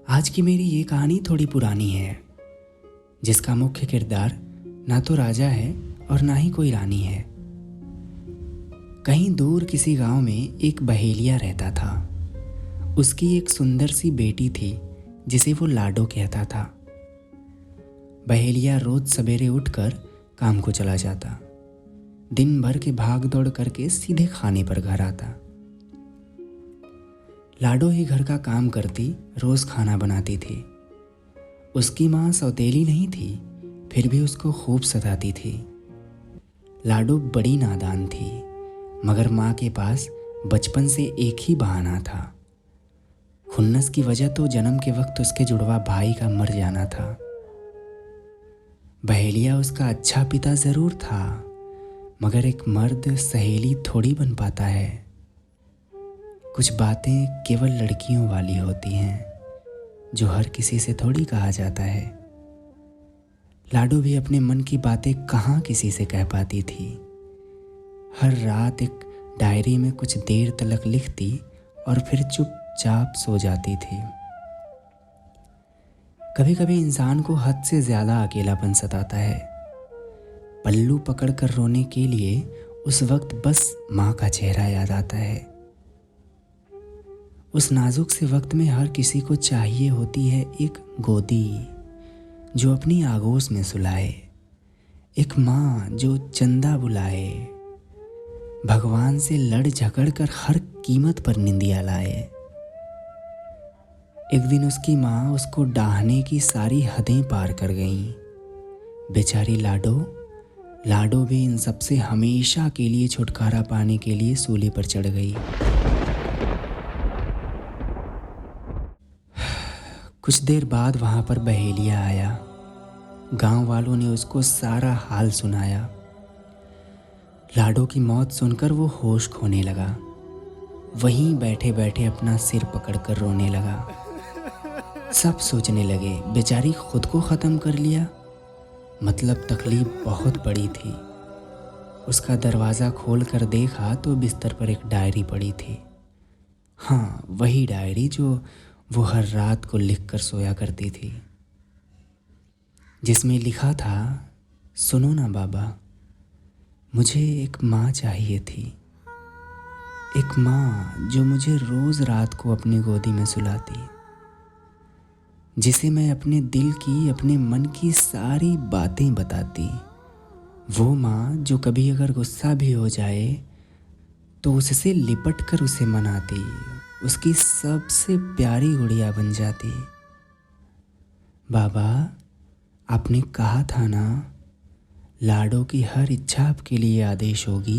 आज की मेरी ये कहानी थोड़ी पुरानी है, जिसका मुख्य किरदार ना तो राजा है और ना ही कोई रानी है। कहीं दूर किसी गांव में एक बहेलिया रहता था। उसकी एक सुंदर सी बेटी थी जिसे वो लाडो कहता था। बहेलिया रोज सवेरे उठकर काम को चला जाता। दिन भर के भाग दौड़ करके सीधे खाने पर घर आता। लाडो ही घर का काम करती, रोज खाना बनाती थी। उसकी माँ सौतेली नहीं थी, फिर भी उसको खूब सताती थी। लाडो बड़ी नादान थी, मगर माँ के पास बचपन से एक ही बहाना था। खुन्नस की वजह तो जन्म के वक्त उसके जुड़वा भाई का मर जाना था। बहेलिया उसका अच्छा पिता जरूर था, मगर एक मर्द सहेली थोड़ी बन पाता है। कुछ बातें केवल लड़कियों वाली होती हैं, जो हर किसी से थोड़ी कहा जाता है। लाडो भी अपने मन की बातें कहाँ किसी से कह पाती थी। हर रात एक डायरी में कुछ देर तक लिखती और फिर चुपचाप सो जाती थी। कभी कभी इंसान को हद से ज्यादा अकेलापन सताता है। पल्लू पकड़कर रोने के लिए उस वक्त बस माँ का चेहरा याद आता है। उस नाजुक से वक्त में हर किसी को चाहिए होती है एक गोदी जो अपनी आगोश में सुलाए, एक माँ जो चंदा बुलाए, भगवान से लड़ झगड़ कर हर कीमत पर निंदिया लाए। एक दिन उसकी माँ उसको डाहने की सारी हदें पार कर गईं। बेचारी लाडो भी इन सब से हमेशा के लिए छुटकारा पाने के लिए सूली पर चढ़ गई। कुछ देर बाद वहां पर बहेलिया आया। गांव वालों ने उसको सारा हाल सुनाया। लाडो की मौत सुनकर वो होश खोने लगा। वहीं बैठे बैठे अपना सिर पकड़कर रोने लगा। सब सोचने लगे बेचारी खुद को ख़त्म कर लिया, मतलब तकलीफ बहुत बड़ी थी। उसका दरवाज़ा खोल कर देखा तो बिस्तर पर एक डायरी पड़ी थी। हाँ, वही डायरी जो वो हर रात को लिख कर सोया करती थी, जिसमें लिखा था, सुनो ना बाबा, मुझे एक माँ चाहिए थी। एक माँ जो मुझे रोज़ रात को अपनी गोदी में सुलाती, जिसे मैं अपने दिल की, अपने मन की सारी बातें बताती। वो माँ जो कभी अगर गुस्सा भी हो जाए तो उससे लिपट कर उसे मनाती, उसकी सबसे प्यारी गुड़िया बन जाती। बाबा, आपने कहा था ना, लाडो की हर इच्छा आपके लिए आदेश होगी।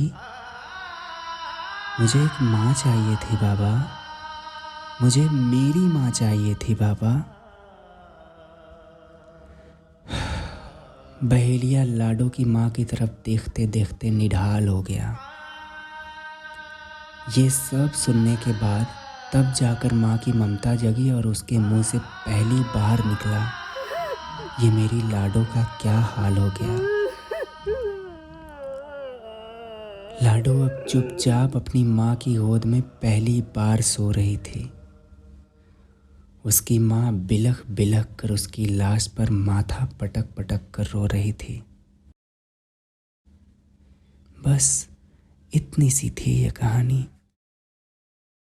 मुझे एक माँ चाहिए थी बाबा, मुझे मेरी माँ चाहिए थी बाबा। बहेलिया लाडो की माँ की तरफ देखते देखते निढाल हो गया। ये सब सुनने के बाद तब जाकर माँ की ममता जगी और उसके मुंह से पहली बार निकला, ये मेरी लाडो का क्या हाल हो गया। लाडो अब चुपचाप अपनी माँ की गोद में पहली बार सो रही थी। उसकी माँ बिलख बिलख कर उसकी लाश पर माथा पटक पटक कर रो रही थी। बस इतनी सी थी ये कहानी।